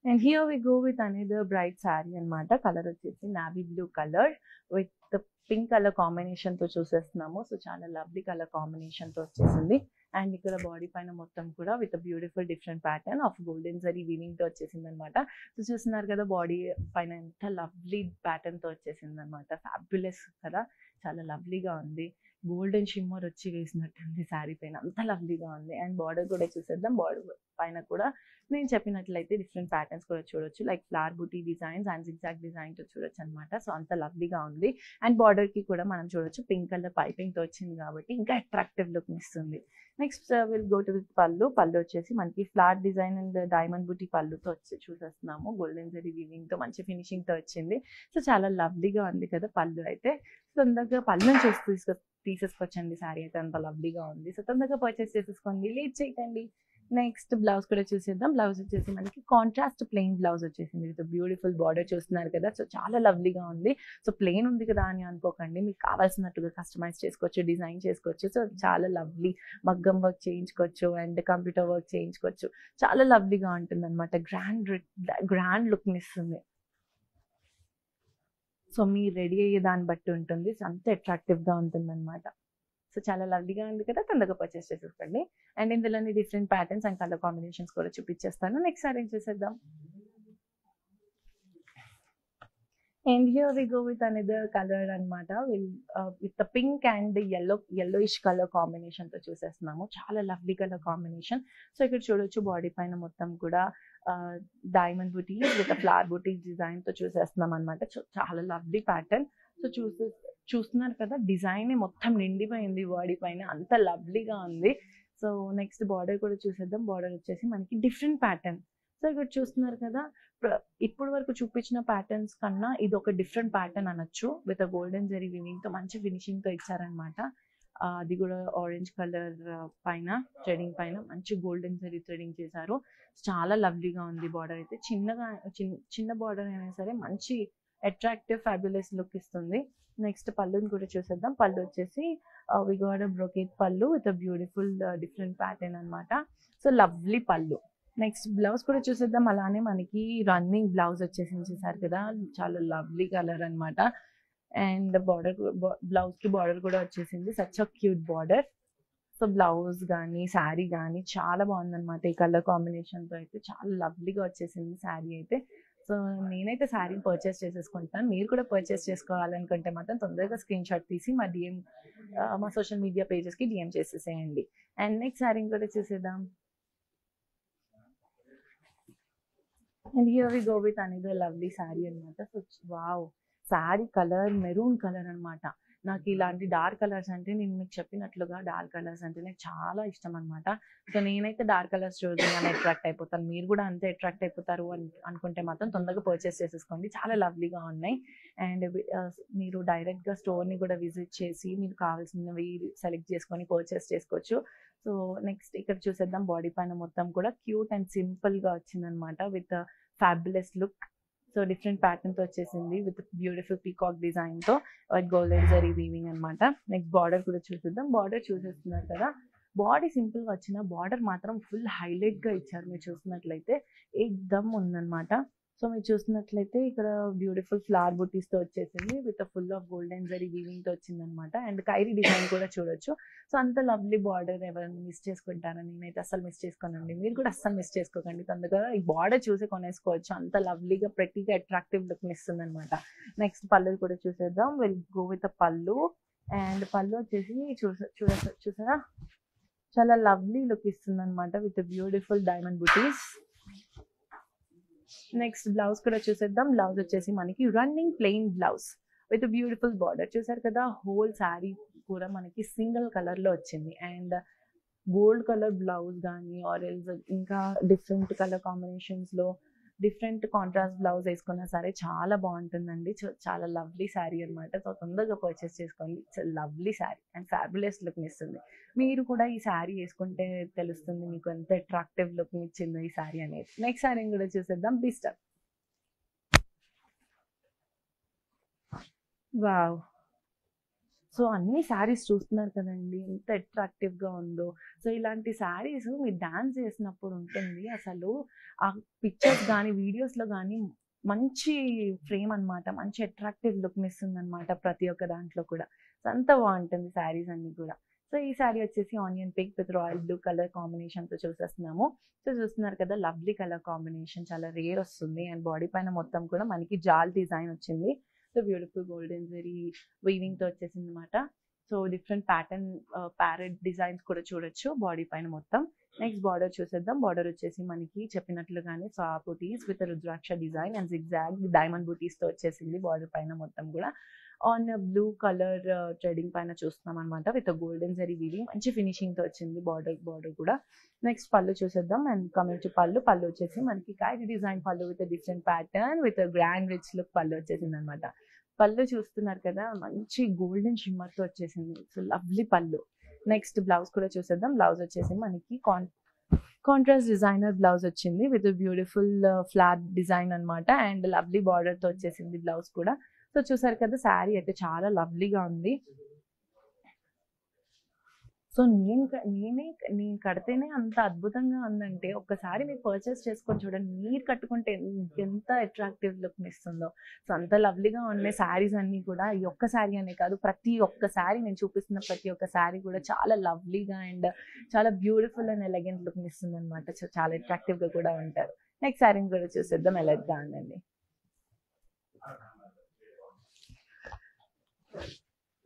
And here we go with another bright saree అనమాట. Colour వచ్చేసి navy blue colour with pink colour combination తో చూసేస్తున్నాము. So చాలా lovely colour combination తో వచ్చేసింది and ఇక్కడ body పైన మొత్తం కూడా with beautiful different pattern of golden zari weaving తో వచ్చేసింది అనమాట. సో చూస్తున్నారు కదా బాడీ పైన ఎంత లవ్లీ ప్యాటర్న్ తో వచ్చేసింది అనమాట. ఫ్యాబులస్ కదా, చాలా లవ్లీగా ఉంది. గోల్డెన్ షిమ్మర్ వచ్చి వేసినట్టుంది శారీ పైన, అంత లవ్లీగా ఉంది. అండ్ బార్డర్ కూడా చూసేద్దాం. బార్డర్ పైన కూడా నేను చెప్పినట్లయితే డిఫరెంట్ ప్యాటర్న్స్ కూడా చూడొచ్చు, like flower booti designs and zigzag design తో చూడొచ్చు అనమాట. సో అంత లవ్లీగా ఉంది. అండ్ బార్డర్ కి కూడా మనం చూడొచ్చు పింక్ కలర్ పైపింగ్ తో వచ్చింది కాబట్టి ఇంకా అట్రాక్టివ్ లుక్ ఇస్తుంది. Next will go to with పళ్ళు. పళ్ళు వచ్చేసి మనకి ఫ్లవర్ డిజైన్ అండ్ డైమండ్ బూటీ పళ్ళుతో వచ్చి చూసేస్తున్నాము. గోల్డెన్ జరీ వీవింగ్ తో మంచి ఫినిషింగ్ తో వచ్చింది. సో చాలా లవ్లీగా ఉంది కదా పళ్ళు అయితే. తొందరగా పళ్ళుని తీసేసుకొచ్చండి. శారీ అయితే అంత లవ్లీగా ఉంది. సో తొందరగా పర్చేస్ చేసేసుకోండి, లేట్ చేయకండి. నెక్స్ట్ బ్లౌజ్ కూడా చూసేద్దాం. బ్లౌజ్ వచ్చేసి మనకి కాంట్రాస్ట్ ప్లెయిన్ బ్లౌజ్ వచ్చేసింది విత్ బ్యూటిఫుల్ బార్డర్ చూస్తున్నారు కదా. సో చాలా లవ్లీగా ఉంది. సో ప్లెయిన్ ఉంది కదా అని అనుకోకండి, మీకు కావాల్సినట్టుగా కస్టమైజ్ చేసుకోవచ్చు, డిజైన్ చేసుకోవచ్చు. సో చాలా లవ్లీ మగ్గం వర్క్ చేయించుకోవచ్చు అండ్ కంప్యూటర్ వర్క్ చేయించుకోవచ్చు. చాలా లవ్లీగా ఉంటుంది అనమాట. గ్రాండ్ లుక్ని ఇస్తుంది. సో మీరు రెడీ అయ్యే దాన్ని బట్టి ఉంటుంది. సో అంత అట్రాక్టివ్గా ఉంటుంది అనమాట. సో చాలా లవ్లీగా ఉంది కదా, తొందరగా పర్చేస్ చేసేసుకోండి. అండ్ ఇందులోని different patterns and colour combinations కూడా చూపించేస్తాను. నెక్స్ట్ అరేంజ్ చేసేద్దాం. And here we go with another colour అనమాట. With pink and yellowish colour combination తో చూసేస్తున్నాము. చాలా లవ్లీ కలర్ కాంబినేషన్. సో ఇక్కడ చూడొచ్చు బాడీ పైన మొత్తం కూడా diamond bootis with flower bootis design తో చూసేస్తున్నాం అనమాట. చాలా లవ్లీ ప్యాటర్న్. సో చూస్తున్నారు కదా, డిజైన్ మొత్తం నిండిపోయింది బాడీ పైన, అంత లవ్లీగా ఉంది. సో నెక్స్ట్ బార్డర్ కూడా చూసేద్దాం. బార్డర్ వచ్చేసి మనకి డిఫరెంట్ ప్యాటర్న్. సో ఇక్కడ చూస్తున్నారు కదా, ఇప్పటి వరకు చూపించిన ప్యాటర్న్స్ కన్నా ఇది ఒక డిఫరెంట్ ప్యాటర్న్ అనొచ్చు. విత్ గోల్డెన్ జరీ వీవింగ్ తో మంచి ఫినిషింగ్ తో ఇచ్చారనమాట. అది కూడా ఆరెంజ్ కలర్ పైన థ్రెడింగ్ పైన మంచి గోల్డెన్ జరీ థ్రెడింగ్ చేశారు. చాలా లవ్లీగా ఉంది. బార్డర్ అయితే చిన్న బార్డర్ అయినా సరే మంచి అట్రాక్టివ్ ఫ్యాబులస్ లుక్ ఇస్తుంది. నెక్స్ట్ పళ్ళుని కూడా చూసేద్దాం. పళ్ళు వచ్చేసి వి గాట్ అ బ్రోకేట్ పళ్ళు విత్ బ్యూటిఫుల్ డిఫరెంట్ ప్యాటర్న్ అనమాట. సో లవ్లీ పళ్ళు. నెక్స్ట్ బ్లౌజ్ కూడా చూసేద్దాం. అలానే మనకి రన్నింగ్ బ్లౌజ్ వచ్చేసి చూసారు కదా, చాలా లవ్లీ కలర్ అనమాట. అండ్ బ్లౌజ్ కి బార్డర్ కూడా వచ్చేసింది. Such a cute border. So blouse కానీ శారీ కానీ చాలా బాగుందన్నమాట. ఈ కలర్ కాంబినేషన్ తో అయితే చాలా లవ్లీగా వచ్చేసింది శారీ అయితే. సో నేనైతే శారీని పర్చేస్ చేసేసుకుంటాను. మీరు కూడా పర్చేస్ చేసుకోవాలనుకుంటే మాత్రం తొందరగా స్క్రీన్ షాట్ తీసి మా సోషల్ మీడియా పేజెస్కి DM చేసేసేయండి. అండ్ నెక్స్ట్ శారీని కూడా చూసేద్దాం. And here we go with another lovely sari అనమాట. So wow, sari colour maroon colour అనమాట. నాకు ఇలాంటి డార్క్ కలర్స్ అంటే, నేను మీకు చెప్పినట్లుగా డార్క్ కలర్స్ అంటే నాకు చాలా ఇష్టం అనమాట. సో నేనైతే డార్క్ కలర్స్ చూడగానే అట్రాక్ట్ అయిపోతాను. మీరు కూడా అంతే అట్రాక్ట్ అయిపోతారు అనుకుంటే మాత్రం తొందరగా పర్చేస్ చేసేసుకోండి. చాలా లవ్లీగా ఉన్నాయి. అండ్ మీరు డైరెక్ట్గా స్టోర్ని కూడా విజిట్ చేసి మీకు కావాల్సినవి సెలెక్ట్ చేసుకొని పర్చేస్ చేసుకోవచ్చు. సో నెక్స్ట్ ఇక్కడ చూసేద్దాం. బాడీ పైన మొత్తం కూడా క్యూట్ అండ్ సింపుల్గా వచ్చిందనమాట with fabulous look. So different pattern తో వచ్చేసింది విత్ బ్యూటిఫుల్ పీకాక్ డిజైన్ తో గోల్డెన్ జరీ వీవింగ్ అనమాట. నెక్స్ట్ బార్డర్ కూడా చూసేద్దాం. బార్డర్ చూసేస్తున్నారు కదా, బాడీ సింపుల్ గా వచ్చిన బార్డర్ మాత్రం ఫుల్ హైలైట్ గా ఇచ్చారు. మీరు చూసినట్లయితే ఎక్దమ్ ఉందన్నమాట. సో మీరు చూసినట్లయితే ఇక్కడ బ్యూటిఫుల్ ఫ్లవర్ బూటీస్ తో వచ్చేసింది with full of golden zari weaving తో వచ్చింది అనమాట. అండ్ కైరీ డిజైన్ కూడా చూడొచ్చు. సో అంత లవ్లీ బార్డర్ ఎవరైనా మిస్ చేసుకుంటారని నేనైతే అస్సలు మిస్ చేసుకోనండి. మీరు కూడా అస్సలు మిస్ చేసుకోకండి. తొందరగా ఈ బార్డర్ చూసి కొనేసుకోవచ్చు. అంత లవ్లీగా ప్రతిగా అట్రాక్టివ్ లుక్ ఇస్తుంది అనమాట. నెక్స్ట్ పళ్ళు కూడా చూసేద్దాం. విల్ గో విత్ పళ్ళు. అండ్ పళ్ళు వచ్చేసి చూసారా, చాలా లవ్లీ లుక్ ఇస్తుంది అనమాట with beautiful diamond buttis. Next blouse కూడా చూసేద్దాం. బ్లౌజ్ వచ్చేసి మనకి running plain blouse with beautiful border. చూసారు కదా, హోల్ శారీ కూడా మనకి సింగిల్ కలర్ లో వచ్చింది. అండ్ గోల్డ్ కలర్ బ్లౌజ్ కానీ ఆరెంజ్ ఇంకా డిఫరెంట్ కలర్ కాంబినేషన్స్ లో డిఫరెంట్ కాంట్రాస్ట్ బ్లౌజ్ వేసుకున్నా సరే చాలా బాగుంటుందండి. చాలా లవ్లీ శారీ అనమాట. సో తొందరగా పర్చేస్ చేసుకోండి. Lovely sari and fabulous look ఇస్తుంది. మీరు కూడా ఈ శారీ వేసుకుంటే తెలుస్తుంది మీకు ఎంత అట్రాక్టివ్ లుక్ ఇచ్చిందో ఈ శారీ అనేది. నెక్స్ట్ శారీ కూడా చూసేద్దాం. బిస్టర్. వావ్, సో అన్ని శారీస్ చూస్తున్నారు కదండి ఎంత అట్రాక్టివ్గా ఉందో. సో ఇలాంటి శారీస్ మీరు డాన్స్ చేసినప్పుడు ఉంటుంది అసలు. ఆ పిక్చర్స్ కానీ వీడియోస్లో కానీ మంచి ఫ్రేమ్ అనమాట, మంచి అట్రాక్టివ్ లుక్ని ఇస్తుంది అనమాట ప్రతి ఒక్క దాంట్లో కూడా. సో అంత బాగుంటుంది శారీస్ అన్ని కూడా. సో ఈ శారీ వచ్చేసి onion pink with royal blue colour కాంబినేషన్తో చూసేస్తున్నాము. సో చూస్తున్నారు కదా, లవ్లీ కలర్ కాంబినేషన్, చాలా రేర్ వస్తుంది. అండ్ బాడీ పైన మొత్తం కూడా మనకి జాల్ డిజైన్ వచ్చింది. So beautiful golden zari weaving తో వచ్చేసింది అనమాట. So different pattern parrot designs కూడా చూడొచ్చు బాడీ పైన మొత్తం. నెక్స్ట్ బార్డర్ చూసేద్దాం. బార్డర్ వచ్చేసి మనకి చెప్పినట్లుగానే సాఫ్ butis with rudraksha design and zigzag diamond butis తో వచ్చేసింది బార్డర్ పైన మొత్తం కూడా. ఆన్ బ్లూ కలర్ ట్రెడింగ్ పైన చూస్తున్నాం అనమాట విత్ గోల్డెన్ జరీ వీవింగ్. మంచి ఫినిషింగ్ తో వచ్చింది బార్డర్ కూడా. నెక్స్ట్ పళ్ళు చూసేద్దాం. అండ్ కమింగ్ టు పళ్ళు వచ్చేసి మనకి కైట్ డిజైన్ పళ్ళు with different pattern with grand rich look పళ్ళు వచ్చేసింది అనమాట. పళ్ళు చూస్తున్నారు కదా, మంచి గోల్డెన్ షిమ్మర్ తో వచ్చేసింది. సో లవ్లీ పళ్ళు. నెక్స్ట్ బ్లౌజ్ కూడా చూసేద్దాం. బ్లౌజ్ వచ్చేసి మనకి కాంట్రాస్ట్ డిజైనర్ బ్లౌజ్ వచ్చింది విత్ బ్యూటిఫుల్ ఫ్లాట్ డిజైన్ అనమాట. అండ్ లవ్లీ బార్డర్ తో వచ్చేసింది బ్లౌజ్ కూడా. సో చూసారు కదా, శారీ అయితే చాలా లవ్లీగా ఉంది. సో నేను కడితేనే అంత అద్భుతంగా ఉందంటే ఒక్కసారి మీరు పర్చేస్ చేసుకొని చూడండి. మీరు కట్టుకుంటే ఎంత అట్రాక్టివ్ లుక్ ఇస్తుందో. సో అంత లవ్లీగా ఉన్నాయి శారీస్ అన్నీ కూడా. ఈ ఒక్క శారీ అనే కాదు, ప్రతి ఒక్క శారీ నేను చూపిస్తున్న ప్రతి ఒక్క శారీ కూడా చాలా లవ్లీగా అండ్ చాలా బ్యూటిఫుల్ అండ్ ఎలగెంట్ లుక్ ఇస్తుంది అనమాట. సో చాలా అట్రాక్టివ్ గా కూడా ఉంటారు. నెక్స్ట్ శారీని కూడా చూసేద్దాం ఎలాగా ఉందండి.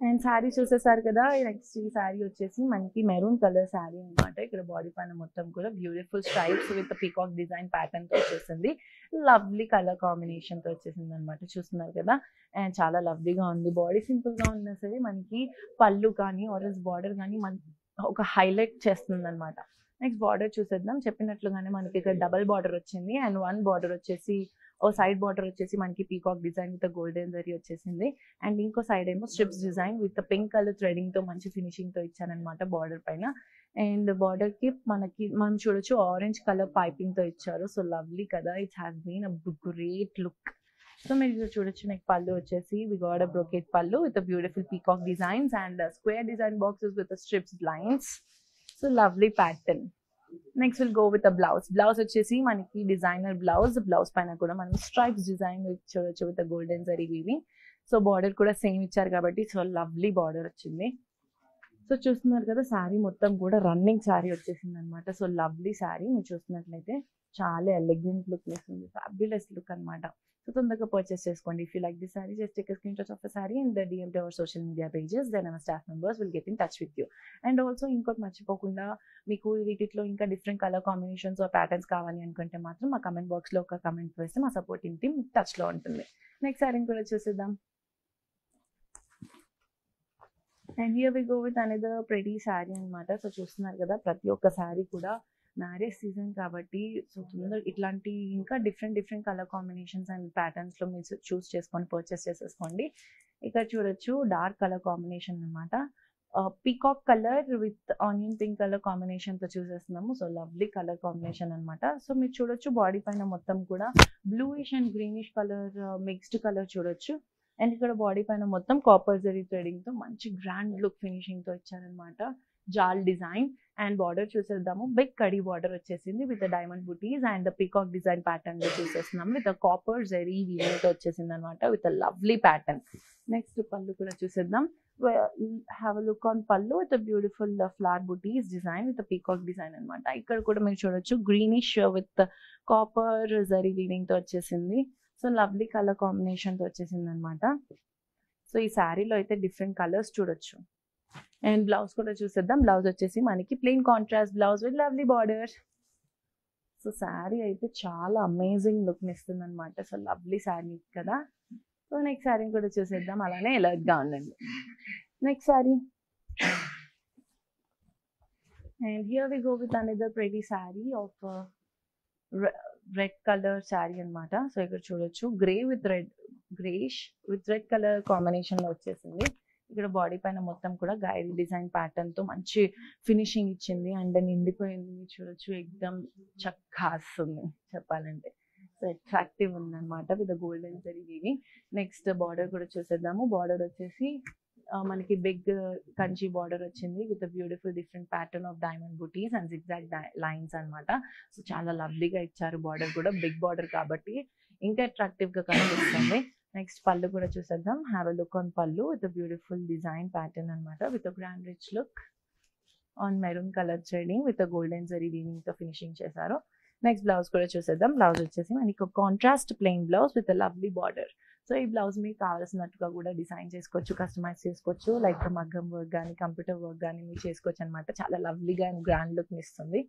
అండ్ శారీ చూసేసారు కదా. నెక్స్ట్ ఈ శారీ వచ్చేసి మనకి మెరూన్ కలర్ శారీ అనమాట. ఇక్కడ బాడీ పైన మొత్తం కూడా beautiful stripes with peacock design pattern తో వచ్చేసింది. లవ్లీ కలర్ కాంబినేషన్ తో వచ్చేసింది అనమాట. చూస్తున్నారు కదా, అండ్ చాలా లవ్లీగా ఉంది. బాడీ సింపుల్ గా ఉన్నా సరే మనకి పళ్ళు కానీ ఆరెంజ్ బార్డర్ కానీ మనకి ఒక హైలైట్ చేస్తుంది అనమాట. నెక్స్ట్ బార్డర్ చూసేద్దాం. చెప్పినట్లుగానే మనకి ఇక్కడ డబల్ బార్డర్ వచ్చింది. అండ్ వన్ బార్డర్ వచ్చేసి ఓ సైడ్ బార్డర్ వచ్చేసి మనకి peacock design with golden zari వచ్చేసింది. అండ్ ఇంకో సైడ్ ఏమో strips design with pink colour threading తో మంచి ఫినిషింగ్ తో ఇచ్చారనమాట బార్డర్ పైన. అండ్ బార్డర్ కి మనం చూడొచ్చు ఆరెంజ్ కలర్ పైపింగ్ తో ఇచ్చారు. సో లవ్లీ కదా, it has been a great look. So మీరు చూడొచ్చు. నెక్స్ట్ పళ్ళు వచ్చేసి వి గాట్ అ బ్రోకెట్ పళ్ళు with beautiful peacock designs and square design boxes with strips lines. So lovely pattern. Next will go with a blouse. Blouse వచ్చేసి మనకి designer blouse పైన కూడా మనం స్ట్రైప్స్ డిజైన్ చూడొచ్చు with golden zari weaving. So border కూడా same ఇచ్చారు కాబట్టి so lovely border వచ్చింది. సో చూస్తున్నారు కదా, శారీ మొత్తం కూడా రన్నింగ్ శారీ వచ్చేసింది అనమాట. సో లవ్లీ శారీ మీరు చూస్తున్నట్లయితే చాలా ఎలిగెంట్ లుక్ ఇస్తుంది, ఫ్యాబ్యులస్ లుక్ అనమాట. సో తొందరగా పర్చేస్ చేసుకోండి. If you like this sari, just take a screenshot of the saree and DM to our social media pages. Then our staff members will get in touch with you. And also ఇంకోటి మర్చిపోకుండా, మీకు వీటిలో ఇంకా different colour combinations patterns కావాలి అనుకుంటే మాత్రం మా comment box లో ఒక కమెంట్ వేస్తే మా సపోర్టింగ్ టీమ్ టచ్ లో ఉంటుంది. నెక్స్ట్ శారీ కూడా చూసేద్దాం. And here we go with another pretty sari అనమాట. సో చూస్తున్నారు కదా, ప్రతి ఒక్క శారీ కూడా మ్యారేజ్ సీజన్ కాబట్టి సో తొందరగా ఇట్లాంటి ఇంకా different colour combinations and patterns లో మీరు చూస్ చేసుకొని పర్చేస్ చేసేసుకోండి. ఇక్కడ చూడొచ్చు డార్క్ కలర్ కాంబినేషన్ అనమాట. Peacock colour with onion pink colour combination తో చూసేస్తున్నాము. సో లవ్లీ కలర్ కాంబినేషన్ అనమాట. సో మీరు చూడొచ్చు బాడీ పైన మొత్తం కూడా bluish and greenish colour mixed colour చూడొచ్చు. అండ్ ఇక్కడ బాడీ పైన మొత్తం కాపర్ జరీ థ్రెడింగ్ తో మంచి గ్రాండ్ లుక్ ఫినిషింగ్ తో ఇచ్చారనమాట. జాల్ డిజైన్ అండ్ బార్డర్ చూసేద్దాము. బిగ్ కడీ బార్డర్ వచ్చేసింది with diamond butis and peacock design pattern లో చూసేస్తున్నాము. విత్ కాపర్ జరీ వీవింగ్ తో వచ్చేసింది అనమాట విత్ లవ్లీ ప్యాటర్న్. నెక్స్ట్ పళ్ళు కూడా చూసేద్దాం. హ్యావ్ అ లుక్ ఆన్ పళ్ళు with beautiful flat buttis design with peacock design అనమాట. ఇక్కడ కూడా మీరు చూడొచ్చు greenish with copper zari weaving తో వచ్చేసింది. సో లవ్లీ కలర్ కాంబినేషన్ తో వచ్చేసింది అనమాట. సో ఈ శారీలో అయితే డిఫరెంట్ కలర్స్ చూడొచ్చు. అండ్ బ్లౌజ్ కూడా చూసేద్దాం. బ్లౌజ్ వచ్చేసి మనకి plain contrast blouse with lovely border. So sari అయితే చాలా అమేజింగ్ లుక్ని ఇస్తుంది అనమాట. సో లవ్లీ శారీ కదా. సో నెక్స్ట్ శారీని కూడా చూసేద్దాం. అలానే ఎలర్ట్గా ఉండండి. Next sari, and here we go with another pretty sari of red colour sari అనమాట. సో ఇక్కడ చూడొచ్చు grey with red, greyish with red colour కాంబినేషన్లో వచ్చేసింది. ఇక్కడ బాడీ పైన మొత్తం కూడా గైరీ డిజైన్ ప్యాటర్న్తో మంచి ఫినిషింగ్ ఇచ్చింది. అండ్ నిండిపోయింది చూడొచ్చు, ఎక్దమ్ చక్కాస్తుంది చెప్పాలంటే. సో అట్రాక్టివ్ ఉందన్నమాట with golden zari weaving. Next border కూడా చూసేద్దాము. బార్డర్ వచ్చేసి మనకి బిగ్ కంచి బార్డర్ వచ్చింది with beautiful different pattern of diamond butis and zigzag lines అనమాట. సో చాలా లవ్లీగా ఇచ్చారు. బార్డర్ కూడా బిగ్ బార్డర్ కాబట్టి ఇంకా అట్రాక్టివ్గా కనిపిస్తుంది. నెక్స్ట్ పళ్ళు కూడా చూసేద్దాం. హ్యావ్ అ లుక్ ఆన్ పళ్ళు విత్ బ్యూటిఫుల్ డిజైన్ ప్యాటర్న్ అనమాట with grand rich look on maroon colour threading with golden zari weaving తో ఫినిషింగ్ చేశారు. నెక్స్ట్ బ్లౌజ్ కూడా చూసేద్దాం. బ్లౌజ్ వచ్చేసి మనకి contrast plain blouse with lovely border. So ఈ బ్లౌజ్ మీకు కావాల్సినట్టుగా కూడా డిజైన్ చేసుకోవచ్చు, కస్టమైజ్ చేసుకోవచ్చు. లైక్ మగ్గం వర్క్ కానీ కంప్యూటర్ వర్క్ కానీ మీరు చేసుకోవచ్చు అనమాట. చాలా లవ్లీగా అండ్ గ్రాండ్ లుక్ని ఇస్తుంది.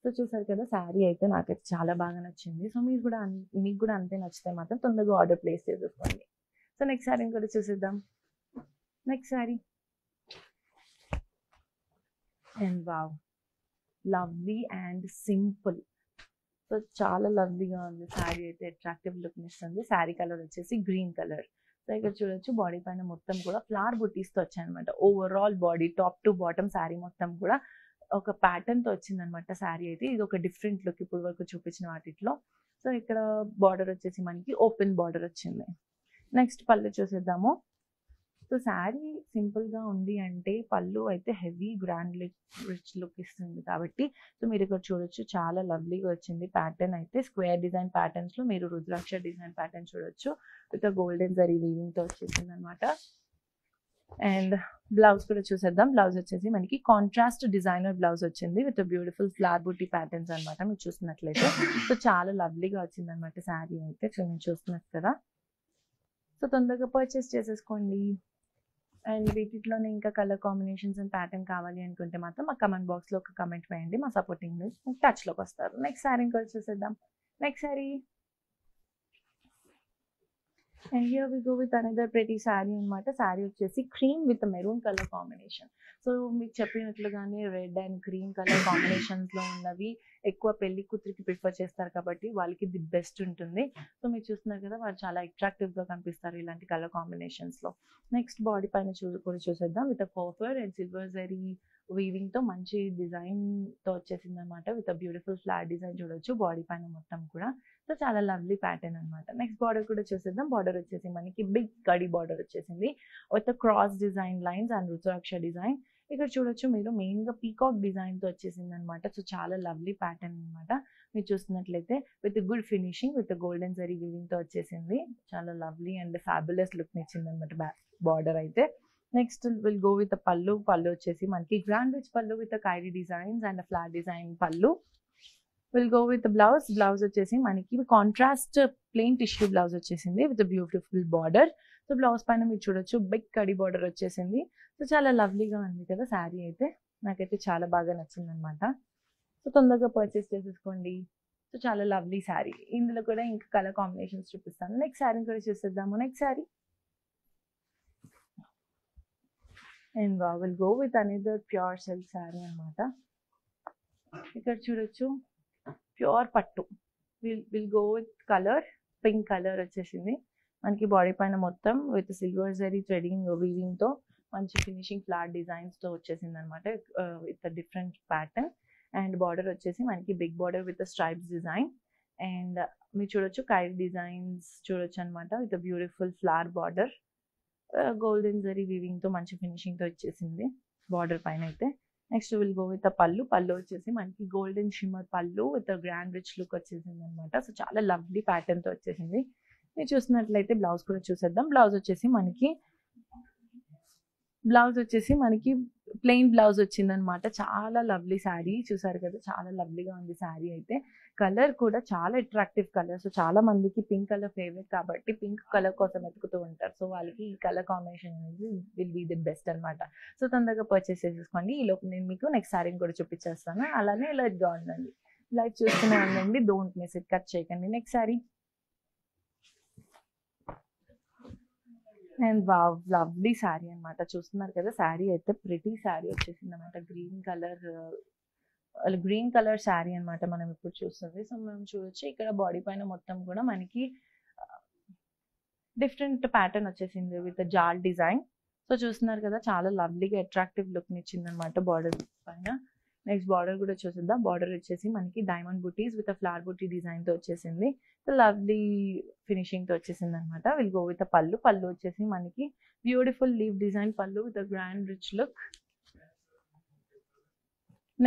సో చూసారు కదా, శారీ అయితే నాకైతే చాలా బాగా నచ్చింది. సో మీకు కూడా అంతే నచ్చితే మాత్రం తొందరగా ఆర్డర్ ప్లేస్ చేసేసుకోండి. సో నెక్స్ట్ శారీని కూడా చూసేద్దాం. Next sari, and wow, lovely and simple. So చాలా లవ్లీగా ఉంది శారీ అయితే, అట్రాక్టివ్ లుక్ని ఇస్తుంది. శారీ కలర్ వచ్చేసి గ్రీన్ కలర్. సో ఇక్కడ చూడొచ్చు బాడీ పైన మొత్తం కూడా ఫ్లవర్ బుటీస్తో వచ్చాయన్నమాట. Overall body top to bottom sari మొత్తం కూడా ఒక ప్యాటర్న్తో వచ్చిందనమాట శారీ అయితే. ఇది ఒక డిఫరెంట్ లుక్ ఇప్పుడు వరకు చూపించిన వాటిలో. సో ఇక్కడ బార్డర్ వచ్చేసి మనకి ఓపెన్ బార్డర్ వచ్చింది. నెక్స్ట్ పళ్ళు చూసేద్దాము. సో శారీ సింపుల్గా ఉంది అంటే పళ్ళు అయితే హెవీ గ్రాండ్ రిచ్ లుక్ ఇస్తుంది కాబట్టి. సో మీరు ఇక్కడ చూడొచ్చు చాలా లవ్లీగా వచ్చింది. ప్యాటర్న్ అయితే స్క్వేర్ డిజైన్ ప్యాటర్న్స్లో మీరు రుద్రాక్ష డిజైన్ ప్యాటర్న్ చూడొచ్చు విత్ గోల్డెన్ జరీ వీవింగ్తో వచ్చేసింది అనమాట. అండ్ బ్లౌజ్ కూడా చూసేద్దాం. బ్లౌజ్ వచ్చేసి మనకి కాంట్రాస్ట్ డిజైనర్ బ్లౌజ్ వచ్చింది with beautiful flower booti patterns అనమాట. మీరు చూస్తున్నట్లయితే సో చాలా లవ్లీగా వచ్చింది అనమాట శారీ అయితే. సో మీరు చూస్తున్నారు కదా. సో తొందరగా పర్చేస్ చేసేసుకోండి. అండ్ వీటిలోనే ఇంకా కలర్ కాంబినేషన్స్ అండ్ ప్యాటర్న్ కావాలి అనుకుంటే మాత్రం మా కమెంట్ బాక్స్లో ఒక కమెంట్ వేయండి. మా సపోర్టింగ్ టచ్లోకి వస్తారు. నెక్స్ట్ శారీ కూడా చూసేద్దాం. Next sari, and here we go with another pretty sari అనమాట. శారీ వచ్చేసి cream with maroon colour combination. So మీకు చెప్పినట్లుగానే రెడ్ అండ్ క్రీమ్ కలర్ కాంబినేషన్స్లో ఉన్నవి ఎక్కువ పెళ్లి కూతురికి ప్రిఫర్ చేస్తారు కాబట్టి వాళ్ళకి ది బెస్ట్ ఉంటుంది. సో మీరు చూస్తున్నారు కదా, వాళ్ళు చాలా అట్రాక్టివ్గా కనిపిస్తారు ఇలాంటి కలర్ కాంబినేషన్స్లో. నెక్స్ట్ బాడీ పైన కూడా చూసేద్దాం. With copper and silver zari వీవింగ్తో మంచి డిజైన్తో వచ్చేసింది అనమాట. విత్ బ్యూటిఫుల్ ఫ్లాట్ డిజైన్ చూడొచ్చు బాడీ పైన మొత్తం కూడా. సో చాలా లవ్లీ ప్యాటర్న్ అనమాట. నెక్స్ట్ బార్డర్ కూడా చూసేద్దాం. బార్డర్ వచ్చేసి మనకి బిగ్ కడి బార్డర్ వచ్చేసింది with cross design lines and rudraksha design. ఇక్కడ చూడొచ్చు మీరు మెయిన్గా పీకాక్ డిజైన్తో వచ్చేసింది అనమాట. సో చాలా లవ్లీ ప్యాటర్న్ అనమాట. మీరు చూస్తున్నట్లయితే with good finishing with golden zari వీవింగ్తో వచ్చేసింది. చాలా లవ్లీ అండ్ ఫ్యాబులస్ లుక్ని ఇచ్చింది అనమాట బార్డర్ అయితే. నెక్స్ట్ విల్ గో విత్ పళ్ళు. పళ్ళు వచ్చేసి మనకి grand rich pallu with kairi designs and flat design pallu. We'll go with blouse. Blouse వచ్చేసి మనకి కాంట్రాస్ట్ ప్లెయిన్ టిష్యూ బ్లౌజ్ వచ్చేసింది with beautiful border. So blouse పైన మీరు చూడొచ్చు బిగ్ కడి బార్డర్ వచ్చేసింది. సో చాలా లవ్లీగా ఉంది కదా శారీ అయితే. నాకైతే చాలా బాగా నచ్చింది అనమాట. సో తొందరగా పర్చేస్ చేసేసుకోండి. సో చాలా లవ్లీ శారీ. ఇందులో కూడా ఇంకా కలర్ కాంబినేషన్స్ చూపిస్తాను. నెక్స్ట్ శారీ కూడా చూసేద్దాము. Next sari, and will go with another pure silk sari అనమాట. ఇక్కడ చూడొచ్చు ప్యూర్ పట్టు. Will go with colour pink colour వచ్చేసింది మనకి. బాడీ పైన మొత్తం విత్ సిల్వర్ జరీ థ్రెడింగ్ వీవింగ్తో మంచి ఫినిషింగ్ ఫ్లాట్ డిజైన్స్తో వచ్చేసింది అనమాట with different pattern. And border వచ్చేసి మనకి big border with stripes design. And మీరు చూడొచ్చు కైర్ డిజైన్స్ చూడొచ్చు అనమాట with beautiful flower border. Golden zari వీవింగ్తో మంచి ఫినిషింగ్తో వచ్చేసింది బార్డర్ పైన అయితే. నెక్స్ట్ విల్ గో విత్ పళ్ళు. పళ్ళు వచ్చేసి మనకి గోల్డెన్ షిమ్మర్ పళ్ళు విత్ గ్రాండ్ రిచ్ లుక్ వచ్చేసింది అనమాట. సో చాలా లవ్లీ ప్యాటర్న్తో వచ్చేసింది. మీరు చూసినట్లయితే బ్లౌజ్ కూడా చూసేద్దాం. బ్లౌజ్ వచ్చేసి మనకి బ్లౌజ్ వచ్చేసి మనకి ప్లెయిన్ బ్లౌజ్ వచ్చిందనమాట. చాలా లవ్లీ శారీ, చూసారు కదా చాలా లవ్లీగా ఉంది శారీ అయితే. కలర్ కూడా చాలా అట్రాక్టివ్ కలర్. సో చాలా మందికి పింక్ కలర్ ఫేవరెట్ కాబట్టి పింక్ కలర్ కోసం వెతుకుతూ ఉంటారు. సో వాళ్ళకి ఈ కలర్ కాంబినేషన్ అనేది విల్ బీ ది బెస్ట్ అనమాట. సో తొందరగా పర్చేస్ చేసేసుకోండి. ఈ లోపు నేను మీకు నెక్స్ట్ శారీని కూడా చూపించేస్తాను. అలానే లైట్గా ఉండండి, లైట్ చూస్తూనే ఉండండి, డోంట్ మిస్ ఇట్, కట్ చేయకండి. Next sari and wow, lovely sari అనమాట. చూస్తున్నారు కదా శారీ అయితే ప్రిటీ శారీ వచ్చేసింది అనమాట. గ్రీన్ కలర్ శారీ అనమాట మనం ఇప్పుడు చూస్తుంది. సో మనం చూడొచ్చు ఇక్కడ బాడీ పైన మొత్తం కూడా మనకి డిఫరెంట్ ప్యాటర్న్ వచ్చేసింది విత్ జాల్ డిజైన్. సో చూస్తున్నారు కదా చాలా లవ్లీగా అట్రాక్టివ్ లుక్ ఇచ్చింది అనమాట బార్డర్ పైన. నెక్స్ట్ బార్డర్ కూడా చూసిద్దాం. బార్డర్ వచ్చేసి మనకి diamond buttis with flower booti design తో వచ్చేసింది. లవ్లీ ఫినిషింగ్ తో వచ్చేసింది అనమాట. విల్ గో విత్ పళ్ళు. పళ్ళు వచ్చేసి మనకి బ్యూటిఫుల్ లీవ్ డిజైన్ పళ్ళు with grand rich look.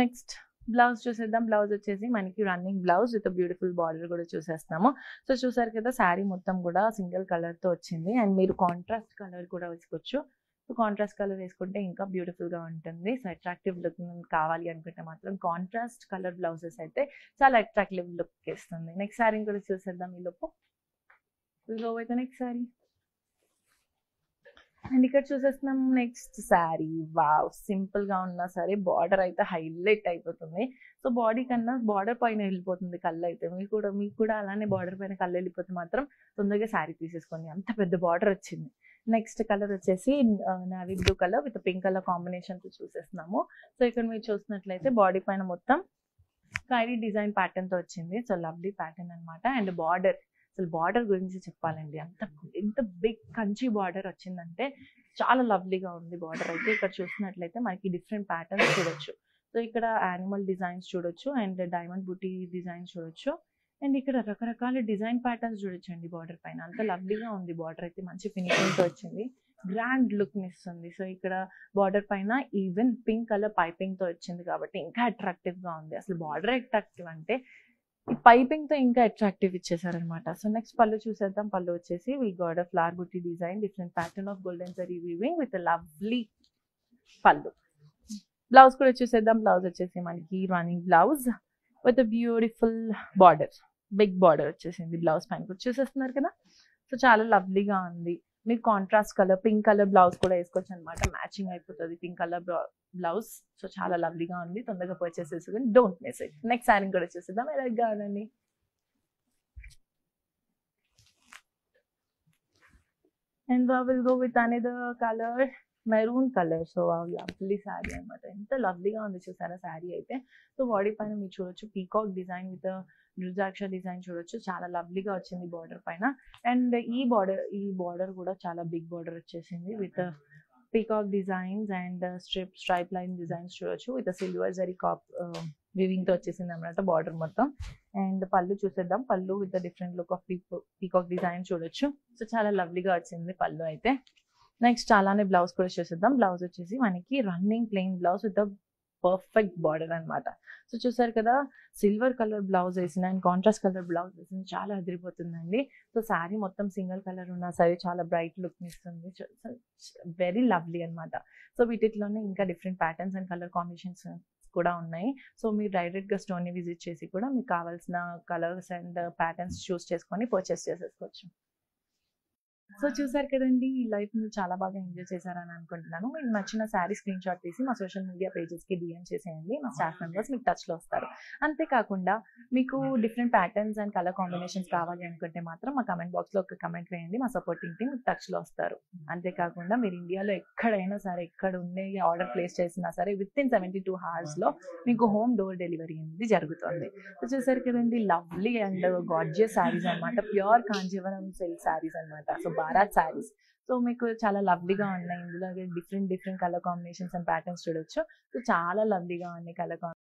Next blouse చూసేద్దాం. బ్లౌజ్ వచ్చేసి మనకి running blouse with beautiful border కూడా చూసేస్తాము. సో చూసారు కదా శారీ మొత్తం కూడా సింగిల్ కలర్ తో వచ్చింది. అండ్ మీరు కాంట్రాస్ట్ కలర్ కూడా వేసుకోవచ్చు. సో కాంట్రాస్ట్ కలర్ వేసుకుంటే ఇంకా బ్యూటిఫుల్ గా ఉంటుంది. సో అట్రాక్టివ్ లుక్ కావాలి అనుకుంటే మాత్రం కాంట్రాస్ట్ కలర్ బ్లౌజెస్ అయితే చాలా అట్రాక్టివ్ లుక్ ఇస్తుంది. నెక్స్ట్ శారీని కూడా చూసేద్దాం ఈ లోపు. అయితే నెక్స్ట్ శారీ అండ్ ఇక్కడ చూసేస్తున్నాం నెక్స్ట్ శారీ. వావ్, సింపుల్ గా ఉన్నా సరే బార్డర్ అయితే హైలైట్ అయిపోతుంది. సో బాడీ కన్నా బార్డర్ పైన వెళ్ళిపోతుంది కళ్ళు అయితే. మీకు కూడా అలానే బార్డర్ పైన కళ్ళు వెళ్ళిపోతే మాత్రం తొందరగా శారీ తీసేసుకోండి, అంత పెద్ద బార్డర్ వచ్చింది. నెక్స్ట్ కలర్ వచ్చేసి navy blue colour with pink colour combination తో చూసేస్తున్నాము. సో ఇక్కడ మీరు చూసినట్లయితే బాడీ పైన మొత్తం కైరీ డిజైన్ ప్యాటర్న్ తో వచ్చింది. సో లవ్లీ ప్యాటర్న్ అనమాట. అండ్ బార్డర్, అసలు బార్డర్ గురించి చెప్పాలండి, ఎంత బిగ్ కంచి బార్డర్ వచ్చిందంటే చాలా లవ్లీగా ఉంది బార్డర్ అయితే. ఇక్కడ చూసినట్లయితే మనకి డిఫరెంట్ ప్యాటర్న్స్ చూడొచ్చు. సో ఇక్కడ యానిమల్ డిజైన్స్ చూడొచ్చు అండ్ డైమండ్ బుటీ డిజైన్స్ చూడొచ్చు. అండ్ ఇక్కడ రకరకాల డిజైన్ ప్యాటర్న్స్ చూడొచ్చండి బార్డర్ పైన. అంత లవ్లీగా ఉంది బార్డర్ అయితే, మంచి ఫినిషింగ్ తో వచ్చింది, గ్రాండ్ లుక్ ఇస్తుంది. సో ఇక్కడ బార్డర్ పైన ఈవెన్ పింక్ కలర్ పైపింగ్ తో వచ్చింది కాబట్టి ఇంకా అట్రాక్టివ్ గా ఉంది. అసలు బార్డర్ అట్రాక్టివ్ అంటే ఈ పైపింగ్ తో ఇంకా అట్రాక్టివ్ ఇచ్చేసారనమాట. సో నెక్స్ట్ పళ్ళు చూసేద్దాం. పళ్ళు వచ్చేసి we got a flower booti design, different pattern of golden zari weaving with lovely పళ్ళు. బ్లౌజ్ కూడా చూసేద్దాం. బ్లౌజ్ వచ్చేసి మనకి running blouse with beautiful border, big border వచ్చేసింది బ్లౌజ్ పైన కూడా చూసేస్తున్నారు కదా. సో చాలా లవ్లీగా ఉంది. మీకు contrast colour pink colour blouse కూడా వేసుకోవచ్చు అనమాట, మ్యాచింగ్ అయిపోతుంది పింక్ కలర్ బ్లౌజ్. సో చాలా లవ్లీగా ఉంది, తొందరగా పర్చేస్ చేసుకుని don't miss it. Next sari కూడా చూసేద్దాం. ఎలాగా ఉందండి. And will go with another colour, maroon colour. So lovely sari అనమాట. ఎంత లవ్లీగా ఉంది చూసారా శారీ అయితే. సో బాడీ పైన మీరు చూడొచ్చు peacock design with rudraksha design చూడొచ్చు, చాలా లవ్లీగా వచ్చింది బార్డర్ పైన. అండ్ ఈ బార్డర్ కూడా చాలా బిగ్ బార్డర్ వచ్చేసింది with peacock designs and stripe line designs చూడొచ్చు విత్ సిల్వర్ జరీ వివింగ్ తో వచ్చేసింది అనమాట బార్డర్ మొత్తం. అండ్ పళ్ళు చూసేద్దాం. పళ్ళు with different look of peacock design చూడొచ్చు. సో చాలా లవ్లీగా వచ్చింది పళ్ళు అయితే. నెక్స్ట్ అలానే బ్లౌజ్ కూడా చూసేద్దాం. బ్లౌజ్ వచ్చేసి మనకి running plain blouse with perfect border అనమాట. సో చూసారు కదా, సిల్వర్ కలర్ బ్లౌజ్ వేసిన అండ్ కాంట్రాస్ట్ కలర్ బ్లౌజ్ వేసిన చాలా అదిరిపోతుందండి. సో శారీ మొత్తం సింగిల్ కలర్ ఉన్నా సరే చాలా బ్రైట్ లుక్ ఇస్తుంది, వెరీ లవ్లీ అనమాట. సో వీటిలోనే ఇంకా different patterns and colour combinations కూడా ఉన్నాయి. సో మీరు డైరెక్ట్ గా స్టోర్ ని విజిట్ చేసి కూడా మీకు కావాల్సిన కలర్స్ అండ్ ప్యాటర్న్స్ చూస్ చేసుకొని పర్చేస్ చేసేసుకోవచ్చు. సో చూసారు కదండి, ఈ లైఫ్ ని చాలా బాగా ఎంజాయ్ చేశారని అనుకుంటున్నాను. మీకు నచ్చిన శారీ స్క్రీన్ షాట్ తీసి మా సోషల్ మీడియా పేజెస్ కి డిఎం చేసేయండి. మా స్టాఫ్ మెంబర్స్ మీకు టచ్ లో వస్తారు. అంతేకాకుండా మీకు different patterns and colour combinations కావాలి అనుకుంటే మాత్రం మా కమెంట్ బాక్స్ లో ఒక కమెంట్ వేయండి, మా సపోర్టింగ్ టీమ్ మీకు టచ్ లో వస్తారు. అంతేకాకుండా మీరు ఇండియాలో ఎక్కడైనా సరే, ఎక్కడ ఉండే ఆర్డర్ ప్లేస్ చేసినా సరే విత్ ఇన్ 72 hours లో మీకు హోమ్ డోర్ డెలివరీ అనేది జరుగుతుంది. సో చూసారు కదండి, లవ్లీ అండ్ గార్జియస్ శారీస్ అనమాట, ప్యూర్ కాంజీవరం సిల్క్ శారీస్ అనమాట. సో బారాత్ శారీస్. సో మీకు చాలా లవ్లీగా ఉన్నాయి. ఇందులో different colour combinations and patterns చూడొచ్చు. సో చాలా లవ్లీగా ఉన్నాయి కలర్